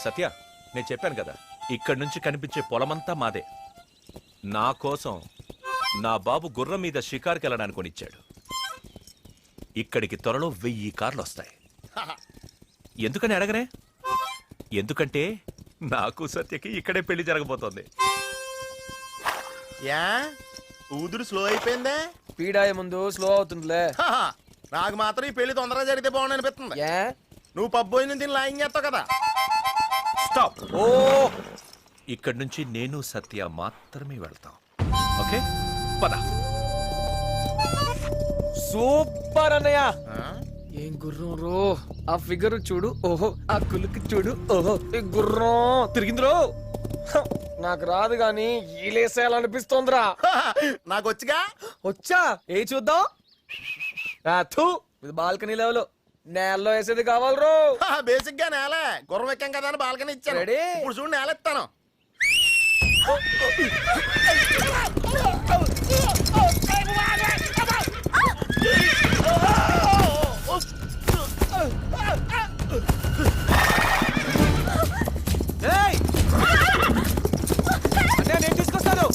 సత్య, నేను చెప్పాను కదా, ఇక్కడి నుంచి కనిపించే పొలమంతా మాదే. నా కోసం నా బాబు గుర్రం మీద షికార్కి వెళ్ళడానికి కొనిచ్చాడు. ఇక్కడికి త్వరలో 1000 కార్లు వస్తాయి. ఎందుకని అడగనే? ఎందుకంటే నాకు సత్యకి ఇక్కడే పెళ్లి జరగబోతోంది. Yeah ఊదుడు slow అయిపోయిందే. పీడాయ ముందు స్లో అవుతుందిలే. నాకు మాత్రం ఈ పెళ్లి తొందరగా జరిగితే బాగుంది అనిపిస్తుంది. నువ్వు పబ్బు పోయిన దీన్ని లాయింగ్ చేస్తావు కదా. స్టాప్. ఓ, ఇక్కడి నుంచి నేను సత్య మాత్రమే వెళ్తాం. ఓకే, పద. సూపర్ అన్నయ్య. ఏం గుర్రం రో, ఆ ఫిగర్ చూడు. ఓహో, ఆ కులుకు చూడు. ఓహో, ఈ గుర్రం తిరిగిందిరో. నాకు రాదు గాని ఈలేసేయాలనిపిస్తోందిరా. నాకు వచ్చిగా. వచ్చా? ఏ చూద్దాం. ఇది బాల్కనీ లెవెల్, నేలలో వేసేది కావాలి రో. బేసిక్ గా నేలే, గుర్రం ఎక్కాం కదా అని బాల్కనీ ఇచ్చాను. ఇప్పుడు చూడు నేల ఎత్తాను. నేను తీసుకొస్తాను.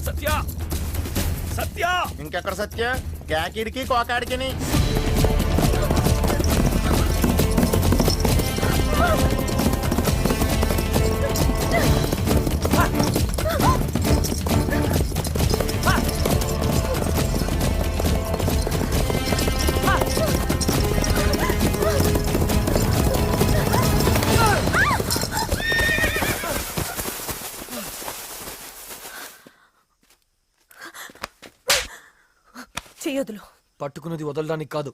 సత్య, సత్య. ఇంకెక్కడ సత్య? కేకిడికి కోకాడికి. చెయ్యొదులు. పట్టుకున్నది వదలడానికి కాదు.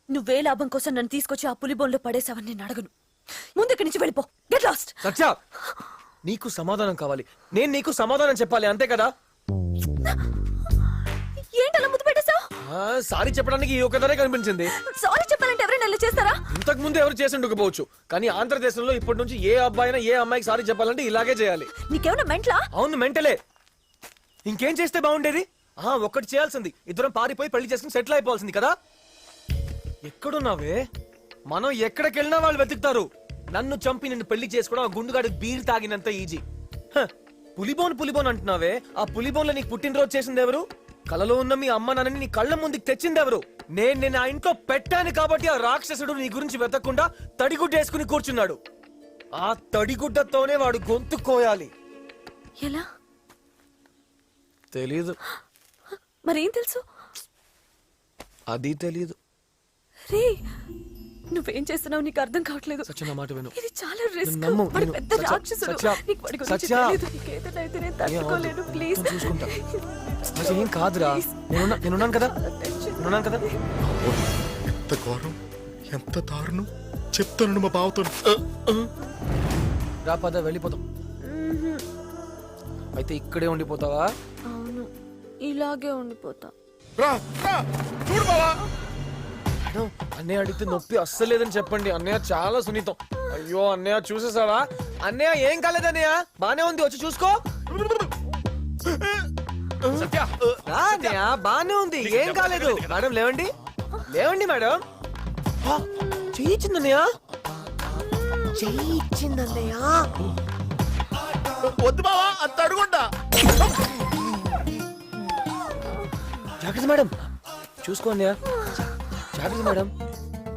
నువ్వే లాభం కోసం నన్ను తీసుకొచ్చి ఆ పులి బోన్లో పడేసావని నేను అడగను. ముందు ఇక్కడి నుంచి వెళ్ళిపో. Get lost. సత్య, నీకు సమాధానం కావాలి, నేను నీకు సమాధానం చెప్పాలి, అంతే కదా? ఏంటలా ముద్దు పెట్టేశావు? సారీ చెప్పడానికి ఈ ఒక్కదానే కనిపించింది. సారీ చెప్పాలంటే ఎవరైనా ఇలా చేస్తారా? ఇంతకు ముందు ఎవరు చేసి ఉండకపోవచ్చు, కానీ ఆంధ్రదేశంలో ఇప్పటి నుంచి ఏ అబ్బాయినా ఏ అమ్మాయికి సారీ చెప్పాలంటే ఇలాగే చేయాలి. నీకేమైనా మెంట్లా? అవును, మెంటలే. ఇంకేం చేస్తే బాగుండేది? ఒక్కటి చేయాల్సింది, ఇద్దరం పారిపోయి పెళ్లి చేసుకుని సెటిల్ అయిపోవాల్సింది కదా. ఎక్కడున్నావే? మనం ఎక్కడికెళ్ళినా వాళ్ళు వెతుకుతారు. నన్ను చంపి నిన్ను పెళ్లి చేసుకోవడం ఆ గుండుగాడు బీర్ తాగినంత ఈజీ. పులిబోన్ అంటున్నావే, ఆ పులిబోన్లో నీకు పుట్టినరోజు చేసింది ఎవరు? కలలో ఉన్న మీ అమ్మ నాన్నని నీ కళ్ళ ముందుకు తెచ్చింది ఎవరు? నేను ఆ ఇంట్లో పెట్టాను కాబట్టి ఆ రాక్షసుడు నీ గురించి వెతకకుండా తడిగుడ్డ వేసుకుని కూర్చున్నాడు. ఆ తడిగుడ్డతోనే వాడు గొంతు కోయాలి. ఎలా? తెలీదు. మరేం తెలుసు? అది తెలీదు. రే, నువ్వేం చేస్తున్నావు నీకు అర్థం కావట్లేదు. సత్య, నా మాట విను. ఇది చాలా రిస్క్. నమ్ము. వాడు పెద్ద రాక్షసుడు. నీకు వాడి గురించి తెలీదు. నీకేదైనా అయితే నేను తట్టుకోలేను. ప్లీజ్. చూసుకుంటా. ఏం కాదురా, నేనున్నాను కదా. నేనున్నాను కదా. ఎంత ఘోరం, ఎంత దారుణం చెప్తాను మా బావతో. రా పద, వెళ్ళిపోతాం. అయితే ఇక్కడే ఉండిపోతావా? అవును, ఇలాగే ఉండిపోతా. చూడు బావా. అన్నయ్య అడిగితే నొప్పి అస్సలేదని చెప్పండి. అన్నయ్య చాలా సున్నితం. అయ్యో అన్నయ్య చూసేసావా? అన్నయ్య ఏం కాలేదు అన్నయ్య, బానే ఉంది, వచ్చి చూసుకో. అన్నయ్య బానే ఉంది, ఏం కాలేదు. మేడం లేవండి, లేవండి మేడం. చేయించిందన్నయ్య, చేయించిందన్నయ్య. వద్దు బావా, అంత అడుగుంటా. జాగ్రత్త మేడం, చూసుకో అన్నయ్య. జాగ్రత్త మేడం,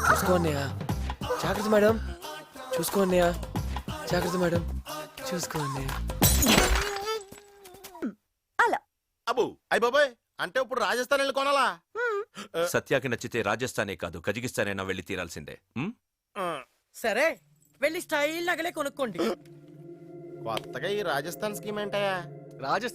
చూసుకో అన్నయ్య. జాగ్రత్త మేడం, చూసుకో అన్నయ్య. జాగ్రత్త మేడం, చూసుకో అన్నయ్య. అలా అబ్బు అయ్య బాబాయ్, అంటే ఇప్పుడు రాజస్థాన్ వెళ్ళి కొనాలా? సత్యాకి నచ్చితే రాజస్థానే కాదు, కజకిస్తానైనా వెళ్ళి తీరాల్సిందే. సరే, వెళ్ళి స్టైల్ నగలే కొనుక్కోండి. కొత్తగా ఈ రాజస్థాన్ స్కీమ్ ఏంటయ్యా? రాజస్థాన్